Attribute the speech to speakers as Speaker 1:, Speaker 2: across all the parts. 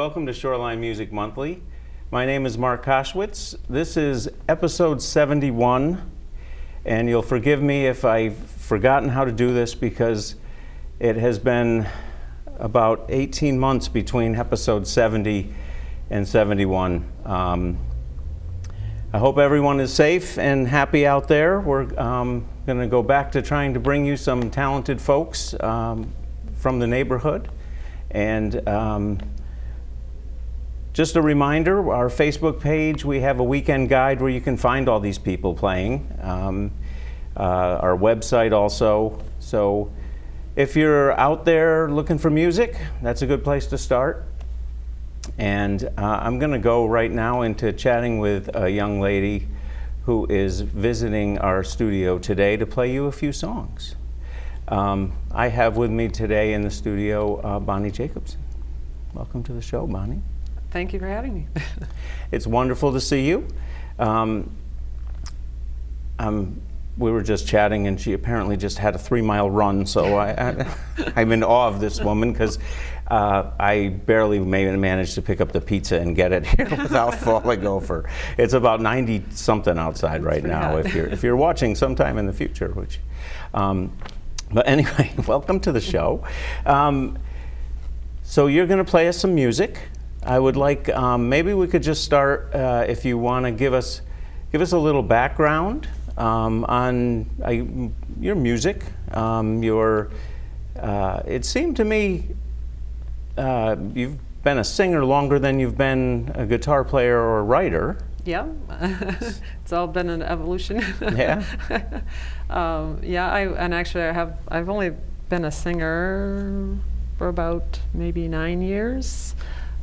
Speaker 1: welcome to Shoreline Music Monthly. My name is Mark Koschwitz. This is episode 71, and you'll forgive me if I've forgotten how to do this because it has been about 18 months between episode 70 and 71. I hope everyone is safe and happy out there. We're going to go back to trying to bring you some talented folks from the neighborhood. And just a reminder, our Facebook page, we have a weekend guide where you can find all these people playing. Our website also. So if you're out there looking for music, that's a good place to start. And I'm going to go right now into chatting with a young lady who is visiting our studio today to play you a few songs. I have with me today in the studio Bonnie Jacobson. Welcome to the show, Bonnie.
Speaker 2: Thank you for having me.
Speaker 1: It's wonderful to see you. We were just chatting, and she apparently just had a 3-mile run, so I'm in awe of this woman because I barely managed to pick up the pizza and get it here without falling over. It's about 90-something outside right now if you're watching sometime in the future. But anyway, welcome to the show. So you're going to play us some music. I would like, maybe we could just start, if you want to give us a little background on your music. It seemed to me you've been a singer longer than you've been a guitar player or a writer.
Speaker 2: Yeah, it's all been an evolution.
Speaker 1: Yeah.
Speaker 2: I've only been a singer for about maybe 9 years.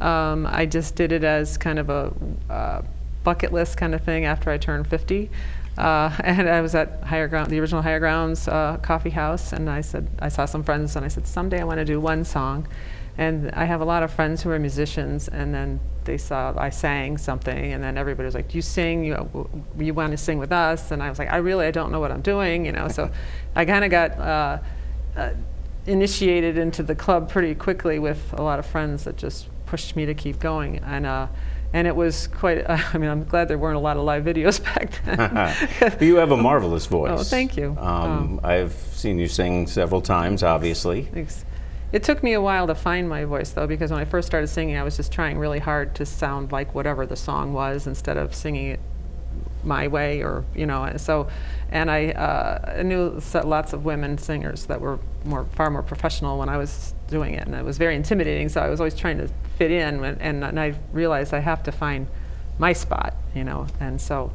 Speaker 2: I just did it as kind of a bucket list kind of thing after I turned 50. And I was at Higher Ground, the original Higher Grounds coffee house, and I saw some friends, and I said, someday I want to do one song. And I have a lot of friends who are musicians, and then they saw I sang something, and then everybody was like, do you sing? You want to sing with us? And I was like, I don't know what I'm doing, So I kind of got initiated into the club pretty quickly with a lot of friends that just pushed me to keep going. And it was quite, I'm glad there weren't a lot of live videos back then.
Speaker 1: You have a marvelous voice.
Speaker 2: Oh, thank you.
Speaker 1: I've seen you sing several times, obviously.
Speaker 2: Thanks. It took me a while to find my voice, though, because when I first started singing, I was just trying really hard to sound like whatever the song was instead of singing it my way, or so. And I knew lots of women singers that were far more professional when I was doing it, and it was very intimidating. So I was always trying to fit in, and I realized I have to find my spot, And so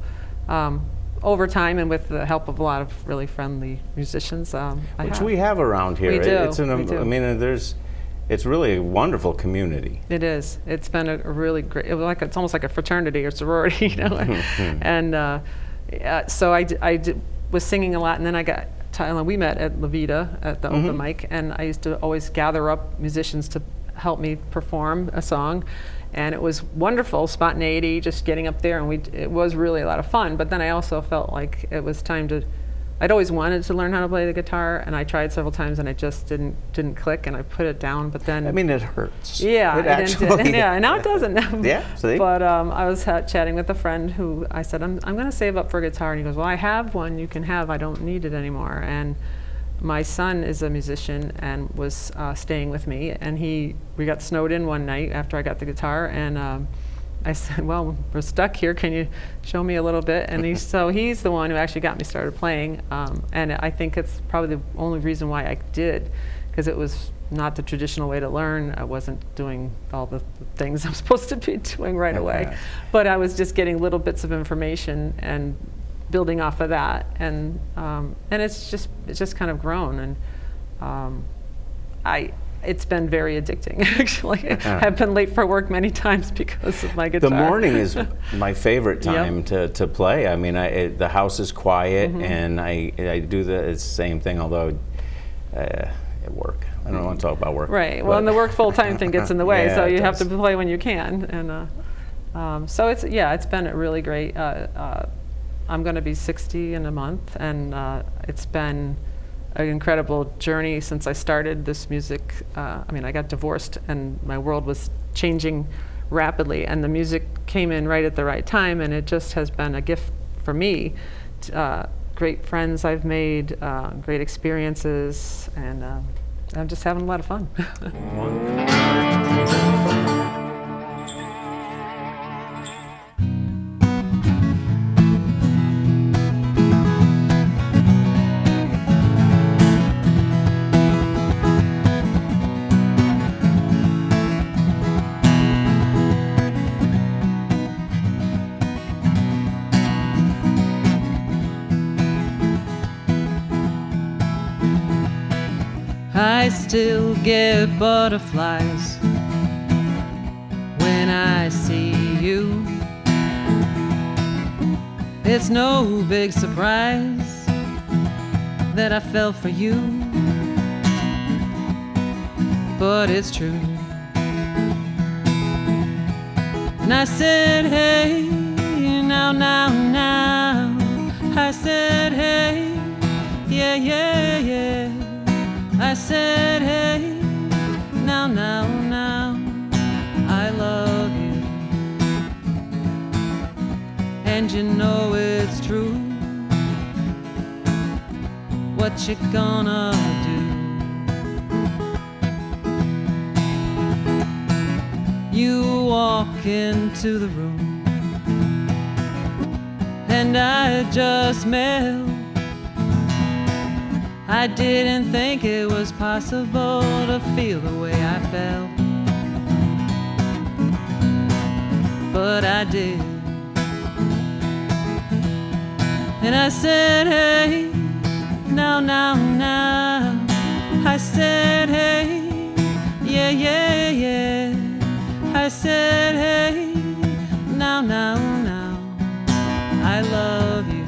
Speaker 2: over time, and with the help of a lot of really friendly musicians,
Speaker 1: which we have around here.
Speaker 2: We do.
Speaker 1: It's really a wonderful community.
Speaker 2: It is. It's been a really great. It's almost like a fraternity or sorority, And so I was singing a lot, and then I got. We met at La Vida at the open mic, and I used to always gather up musicians to help me perform a song, and it was wonderful, spontaneity, just getting up there, and it was really a lot of fun. But then I also felt like it was time to. I'd always wanted to learn how to play the guitar, and I tried several times, and it just didn't click, and I put it down. But then
Speaker 1: it hurts.
Speaker 2: Yeah, and now it doesn't.
Speaker 1: Yeah, see.
Speaker 2: But I was chatting with a friend who I said, I'm going to save up for a guitar, and he goes, well, I have one you can have. I don't need it anymore. And my son is a musician and was staying with me, and we got snowed in one night after I got the guitar, and I said, well, we're stuck here. Can you show me a little bit? And he's the one who actually got me started playing. And I think it's probably the only reason why I did, because it was not the traditional way to learn. I wasn't doing all the things I'm supposed to be doing right away. But I was just getting little bits of information and building off of that. And it's just kind of grown. And it's been very addicting, actually. I've been late for work many times because of my guitar.
Speaker 1: The morning is my favorite time to play. The house is quiet, and I do the same thing, although at work. I don't want to talk about work.
Speaker 2: Right. Well, and the work full-time thing gets in the way, so you have to play when you can. And so it's been really great. I'm going to be 60 in a month, and it's been an incredible journey since I started this music. I mean, I got divorced and my world was changing rapidly, and the music came in right at the right time, and it just has been a gift for me. Great friends I've made, great experiences, and I'm just having a lot of fun.
Speaker 3: I still get butterflies when I see you. It's no big surprise that I fell for you, but it's true. And I said, hey, now, now, now. I said, hey, yeah, yeah, yeah. I said, hey, now, now, now, I love you. And you know it's true. What you gonna do? You walk into the room and I just melt. I didn't think it was possible to feel the way I felt, but I did. And I said, hey, now, now, now. I said, hey, yeah, yeah, yeah. I said, hey, now, now, now. I love you.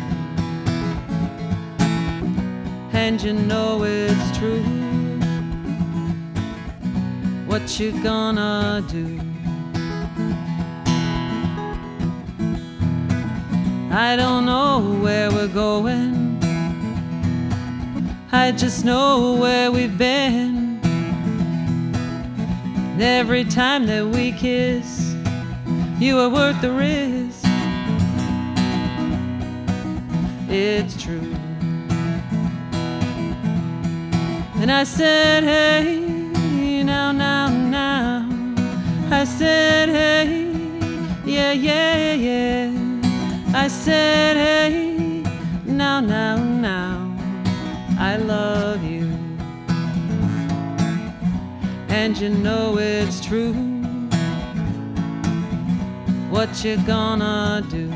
Speaker 3: And you know it's true. What you gonna do? I don't know where we're going, I just know where we've been. And every time that we kiss, you are worth the risk. It's true. And I said, hey, now, now, now. I said, hey, yeah, yeah, yeah. I said, hey, now, now, now. I love you. And you know it's true. What you gonna do?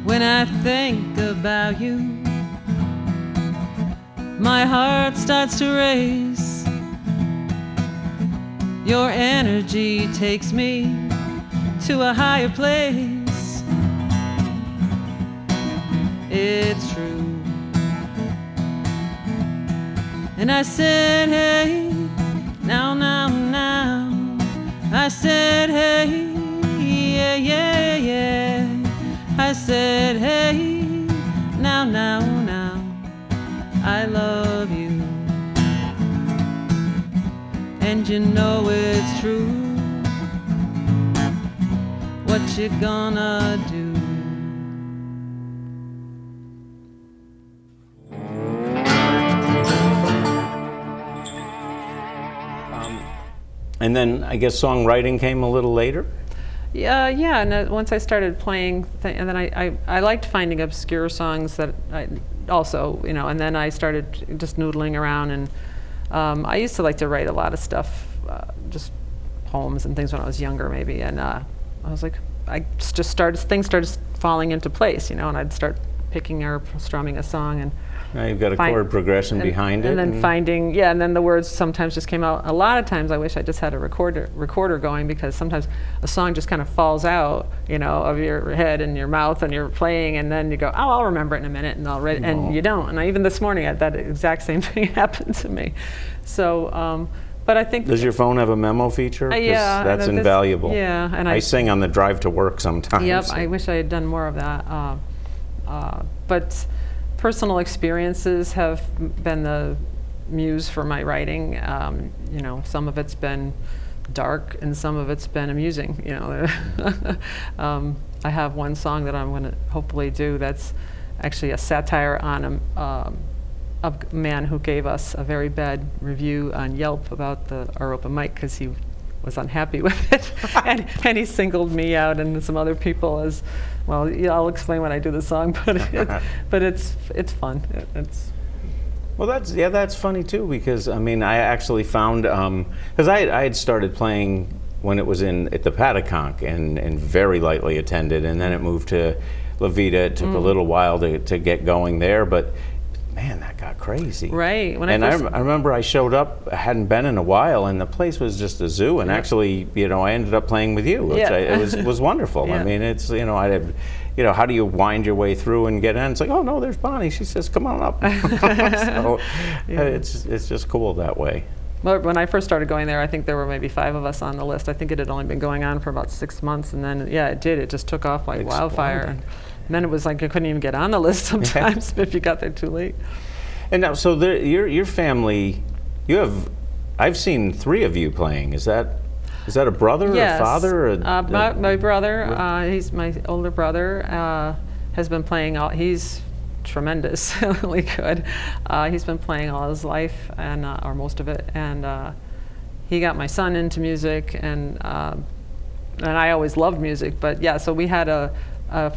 Speaker 3: When I think about you, my heart starts to race. Your energy takes me to a higher place. It's true. And I said, hey, now, now, now. I said, hey, yeah, yeah, yeah. I said, hey, now, now, now. I love you. And you know it's true. What you gonna do?
Speaker 1: And then I guess songwriting came a little later?
Speaker 2: Yeah, and once I started playing, and then I liked finding obscure songs that I also, and then I started just noodling around, and I used to like to write a lot of stuff, just poems and things when I was younger maybe, and I was like, things started falling into place, and I'd start picking or strumming a song, and
Speaker 1: now you've got a chord progression behind it.
Speaker 2: And then finding, and then the words sometimes just came out. A lot of times I wish I just had a recorder going, because sometimes a song just kind of falls out, of your head and your mouth, and you're playing, and then you go, oh, I'll remember it in a minute, and I'll write, and you don't. And even this morning, that exact same thing happened to me. So, but I think...
Speaker 1: Does your phone have a memo feature?
Speaker 2: Yeah.
Speaker 1: That's invaluable.
Speaker 2: Yeah. And
Speaker 1: I sing on the drive to work sometimes.
Speaker 2: Yep, I wish I had done more of that. But personal experiences have been the muse for my writing. You know, some of it's been dark and some of it's been amusing. You know, I have one song that I'm going to hopefully do that's actually a satire on a man who gave us a very bad review on Yelp about our open mic because he was unhappy with it, and he singled me out and some other people as well. Yeah, I'll explain when I do the song, but it's fun. It's
Speaker 1: Well, that's funny too, because I mean, I actually found, because I had started playing when it was at the Pataconk and very lightly attended, and then it moved to La Vida. It took a little while to get going there, but man, that got crazy.
Speaker 2: right.
Speaker 1: I remember I showed up, I hadn't been in a while, and the place was just a zoo. And actually, you know, I ended up playing with you, which it was wonderful.
Speaker 2: Yeah.
Speaker 1: I mean, it's, you know, how do you wind your way through and get in? It's like, oh no, there's Bonnie. She says, come on up. So it's just cool that way.
Speaker 2: Well, when I first started going there, I think there were maybe 5 of us on the list. I think it had only been going on for about 6 months, and then it did. It just took off like wildfire. And then it was like you couldn't even get on the list sometimes if you got there too late.
Speaker 1: And now, so your family, I've seen 3 of you playing. Is that a brother,
Speaker 2: Yes.
Speaker 1: a father?
Speaker 2: My brother, he's my older brother, has been playing he's tremendously good. He's been playing all his life, and or most of it, and he got my son into music, and I always loved music, but yeah, so we had a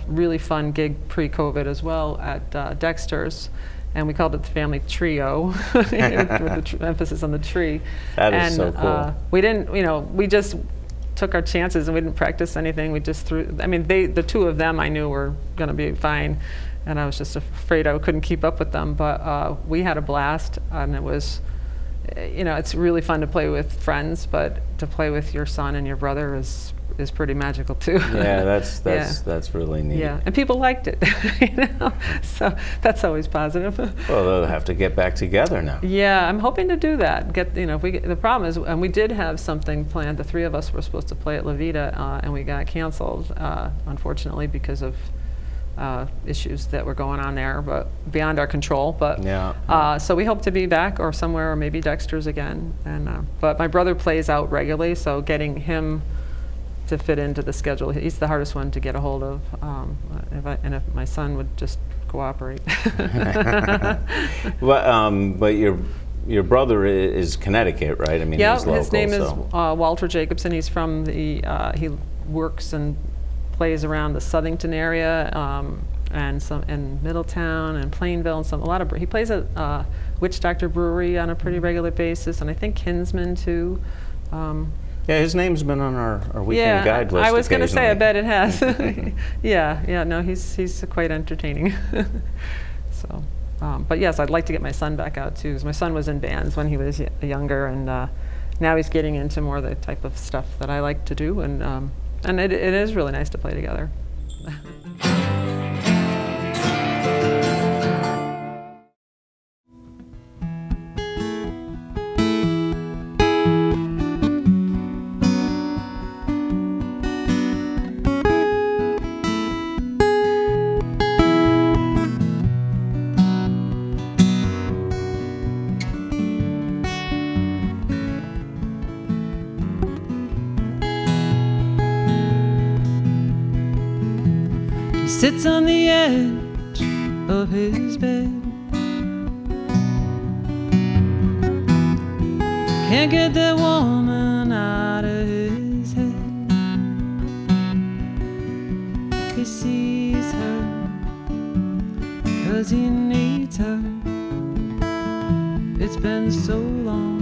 Speaker 2: really fun gig pre-COVID as well at Dexter's, and we called it the family trio with the emphasis on the tree.
Speaker 1: That is so cool.
Speaker 2: We didn't, you know, we just took our chances and we didn't practice anything. We just threw, I mean, the 2 of them I knew were going to be fine, and I was just afraid I couldn't keep up with them, but we had a blast, and it was, you know, it's really fun to play with friends, but to play with your son and your brother is pretty magical too.
Speaker 1: Yeah, that's really neat.
Speaker 2: Yeah, and people liked it, you know, so that's always positive.
Speaker 1: Well, they'll have to get back together now.
Speaker 2: Yeah, I'm hoping to do that. The problem is, and we did have something planned. The 3 of us were supposed to play at La Vida, and we got canceled, unfortunately, because of issues that were going on there, but beyond our control. But so we hope to be back or somewhere, or maybe Dexter's again. And but my brother plays out regularly, so getting him to fit into the schedule, he's the hardest one to get a hold of. If my son would just cooperate.
Speaker 1: But your brother is Connecticut, right? I mean, he's local.
Speaker 2: His name is Walter Jacobson. He's from he works and plays around the Southington area, and some in Middletown and Plainville, and he plays at Witch Doctor Brewery on a pretty regular basis, and I think Kinsman too.
Speaker 1: Yeah, his name's been on our weekend guide list.
Speaker 2: I was going to say, I bet it has.
Speaker 1: Yeah.
Speaker 2: No, he's quite entertaining. So, but yes, I'd like to get my son back out too, because my son was in bands when he was younger, and now he's getting into more the type of stuff that I like to do, and it is really nice to play together.
Speaker 3: Sits on the edge of his bed, can't get that woman out of his head. He sees her 'cause he needs her. It's been so long.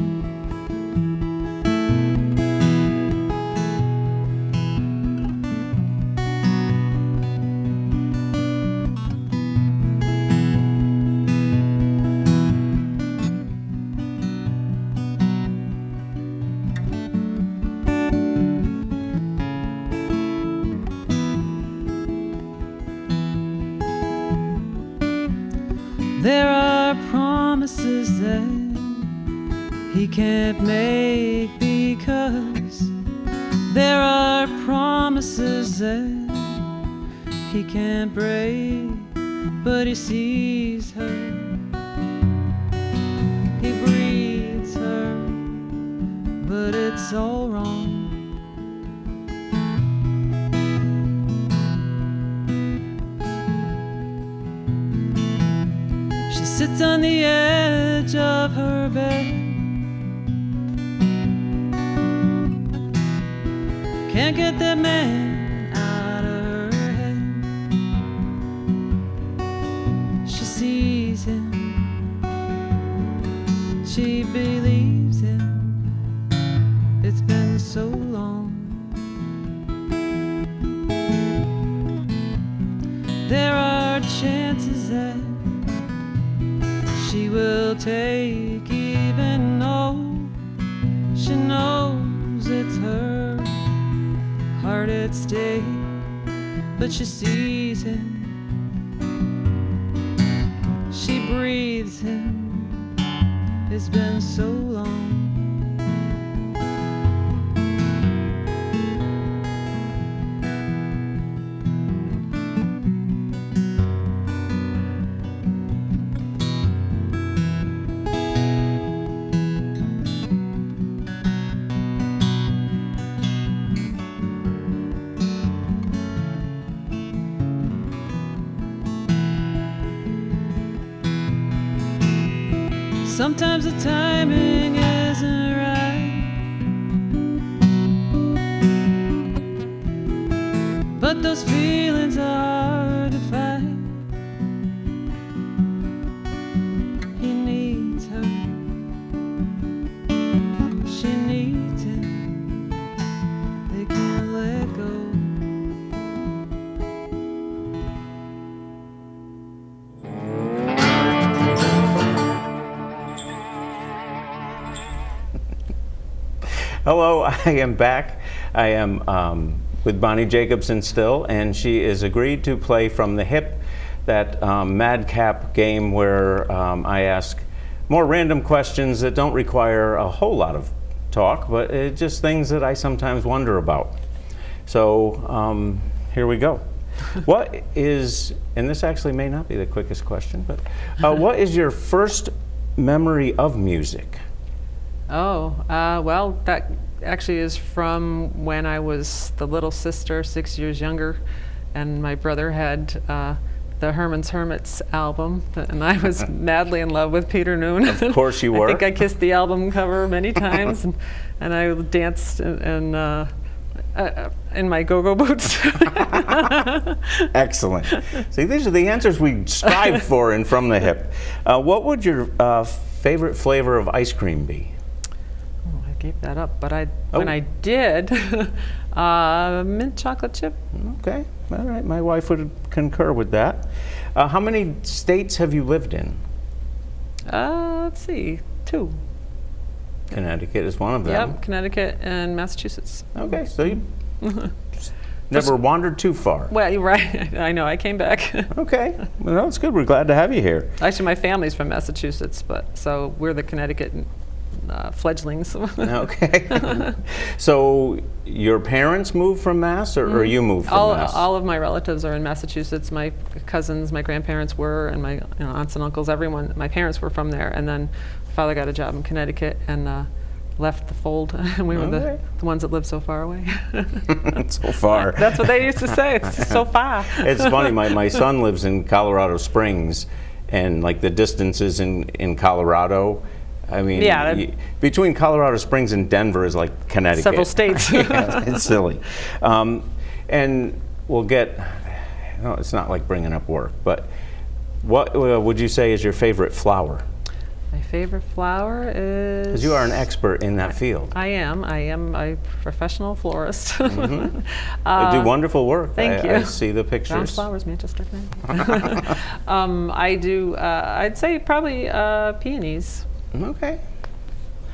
Speaker 3: There are promises that he can't make, because there are promises that he can't break. but he sees her. He breathes her, but it's all wrong. She sits on the edge of her bed, can't get that man out of her head. She sees him, she believes him. It's been so long. There are chances that she will take, even though she knows it's her heart at stake. But she sees him, she breathes him. It's been so long. Sometimes the timing isn't right, but those feelings are hard to fight. He needs her, she needs him. They can't let go.
Speaker 1: Hello, I am back. I am with Bonnie Jacobson still, and she is agreed to play from the hip, that madcap game where I ask more random questions that don't require a whole lot of talk, but it's just things that I sometimes wonder about. So here we go. What is, and this actually may not be the quickest question, but what is your first memory of music?
Speaker 2: Oh, well, that actually is from when I was the little sister, 6 years younger, and my brother had the Herman's Hermits album, and I was madly in love with Peter Noon.
Speaker 1: Of course you were.
Speaker 2: I think I kissed the album cover many times, and I danced in my go-go boots.
Speaker 1: Excellent. See, these are the answers we strive for in From the Hip. What would your favorite flavor of ice cream be?
Speaker 2: I gave that up, but when I did, mint chocolate chip.
Speaker 1: Okay, all right. My wife would concur with that. How many states have you lived in?
Speaker 2: Let's see, 2.
Speaker 1: Connecticut is one of them.
Speaker 2: Yep, Connecticut and Massachusetts.
Speaker 1: Okay, so you never wandered too far.
Speaker 2: Well, you're right. I know. I came back.
Speaker 1: Okay, well, that's good. We're glad to have you here.
Speaker 2: Actually, my family's from Massachusetts, so we're the Connecticut fledglings.
Speaker 1: Okay. So your parents moved from Mass, or you moved from Mass?
Speaker 2: All of my relatives are in Massachusetts. My cousins, my grandparents were, and my aunts and uncles, everyone. My parents were from there, and then my father got a job in Connecticut and left the fold, and we were the ones that lived so far away.
Speaker 1: So far.
Speaker 2: That's what they used to say. It's just so far.
Speaker 1: It's funny. My son lives in Colorado Springs, and like the distances in Colorado. I mean, yeah, between Colorado Springs and Denver is like Connecticut.
Speaker 2: Several states.
Speaker 1: Yeah, it's silly. And we'll get, it's not like bringing up work, but what would you say is your favorite flower?
Speaker 2: My favorite flower is...
Speaker 1: Because you are an expert in that field.
Speaker 2: I am a professional florist.
Speaker 1: Mm-hmm. You do wonderful work.
Speaker 2: Thank you.
Speaker 1: I see the pictures.
Speaker 2: Brown flowers, Manchester. I do, I'd say probably peonies.
Speaker 1: Okay.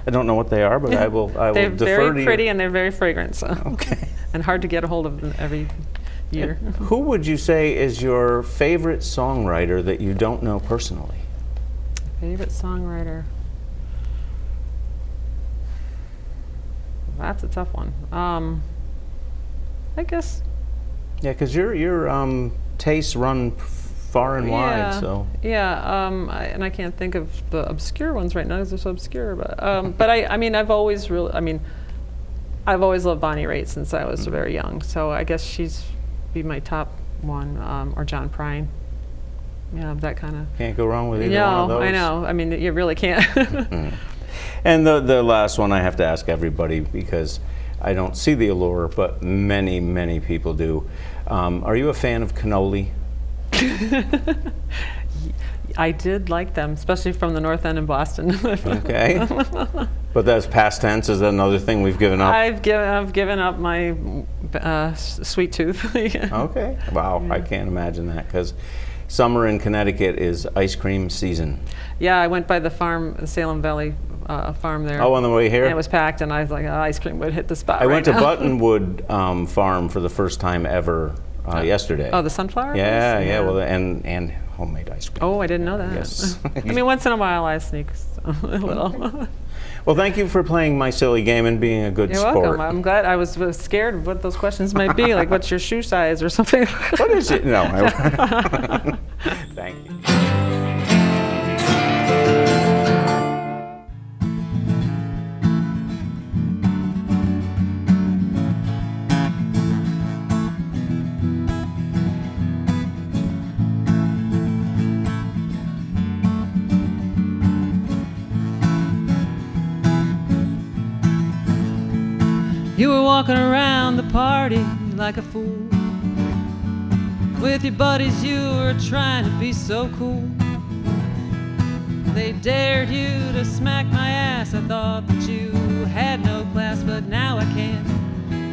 Speaker 1: I don't know what they are, but I will defer to you.
Speaker 2: They're very pretty and they're very fragrant. So.
Speaker 1: Okay.
Speaker 2: And hard to get a hold of them every year.
Speaker 1: And who would you say is your favorite songwriter that you don't know personally?
Speaker 2: Favorite songwriter? That's a tough one. I guess.
Speaker 1: Yeah, because your tastes run far and wide. So
Speaker 2: yeah, and I can't think of the obscure ones right now because they're so obscure. But I mean, I've always loved Bonnie Raitt since I was very young. So I guess she's be my top one, or John Prine. Yeah, that kind of.
Speaker 1: Can't go wrong with either one of those.
Speaker 2: I know. I mean, you really can't.
Speaker 1: And the last one I have to ask everybody, because I don't see the allure, but many, many people do. Are you a fan of cannoli?
Speaker 2: I did like them, especially from the North End in Boston.
Speaker 1: Okay. But that's past tense. Is that another thing we've given up?
Speaker 2: I've given up my sweet tooth. Yeah.
Speaker 1: Okay. Wow. Yeah. I can't imagine that, because summer in Connecticut is ice cream season.
Speaker 2: Yeah, I went by the farm, the Salem Valley farm there.
Speaker 1: Oh, on the way here?
Speaker 2: And it was packed, and I was like, ice cream would hit the spot.
Speaker 1: I went to Buttonwood Farm for the first time ever yesterday.
Speaker 2: Oh, the sunflower?
Speaker 1: Yeah, yeah. Well, and homemade ice cream.
Speaker 2: Oh, I didn't know that.
Speaker 1: Yes.
Speaker 2: I mean, once in a while I sneak a little.
Speaker 1: Well, thank you for playing my silly game and being a good
Speaker 2: You're
Speaker 1: sport.
Speaker 2: welcome. I'm glad. I was scared of what those questions might be, like what's your shoe size or something.
Speaker 1: What is it? No. Thank you.
Speaker 3: You were walking around the party like a fool. With your buddies you were trying to be so cool. They dared you to smack my ass. I thought that you had no class, but now I can't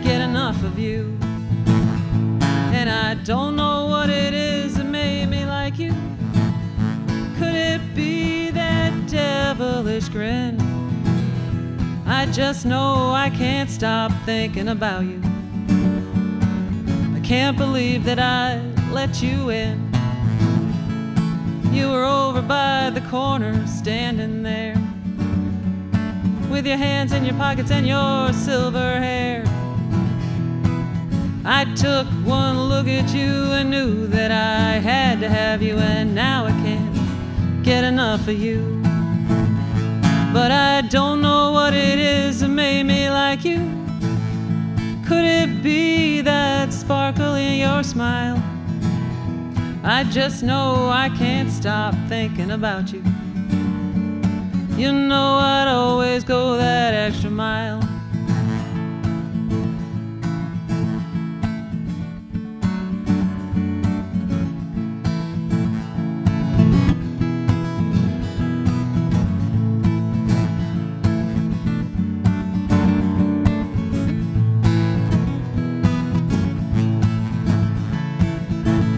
Speaker 3: get enough of you. And I don't know what it is that made me like you. Could it be that devilish grin? I just know I can't stop thinking about you. I can't believe that I let you in. You were over by the corner, standing there, with your hands in your pockets and your silver hair. I took one look at you and knew that I had to have you, and now I can't get enough of you. But I don't know what it is that made me like you. Could it be that sparkle in your smile? I just know I can't stop thinking about you. You know I'd always go that extra mile.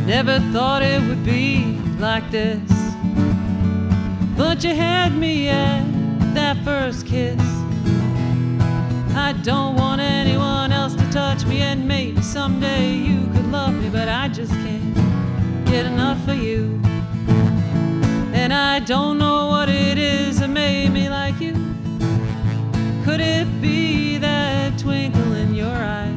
Speaker 3: Never thought it would be like this, but you had me at that first kiss. I don't want anyone else to touch me, and maybe someday you could love me, but I just can't get enough of you. And I don't know what it is that made me like you. Could it be that twinkle in your eye?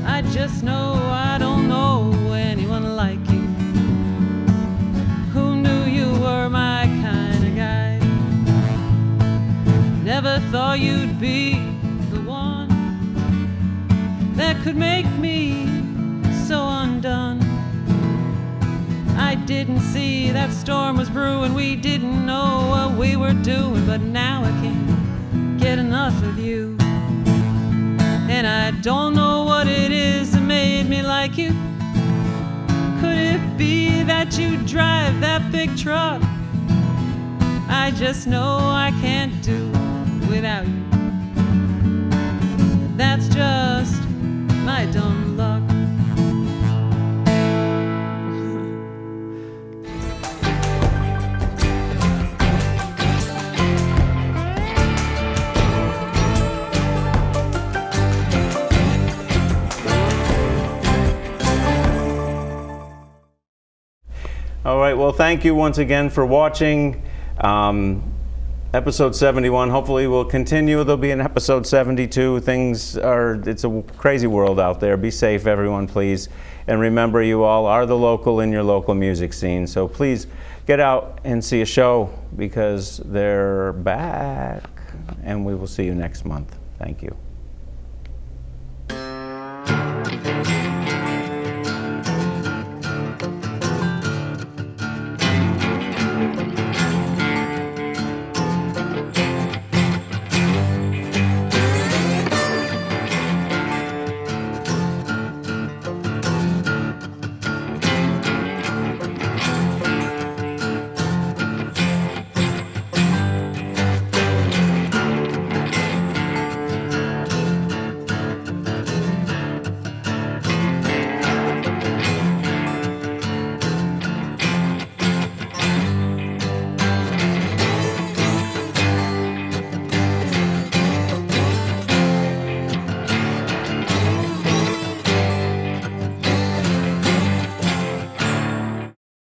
Speaker 3: I just know I don't know anyone like you. Who knew you were my kind of guy? Never thought you'd be the one that could make me so undone. I didn't see that storm was brewing. We didn't know what we were doing, but now I can't get enough of you. And I don't know what it is that made me like you. Could it be that you drive that big truck? I just know I can't do without you. That's just my dumb luck.
Speaker 1: All right, well, thank you once again for watching. episode 71. Hopefully we'll continue. There'll be an episode 72. It's a crazy world out there. Be safe, everyone, please. And remember, you all are the local in your local music scene. So please get out and see a show because they're back. And we will see you next month. Thank you.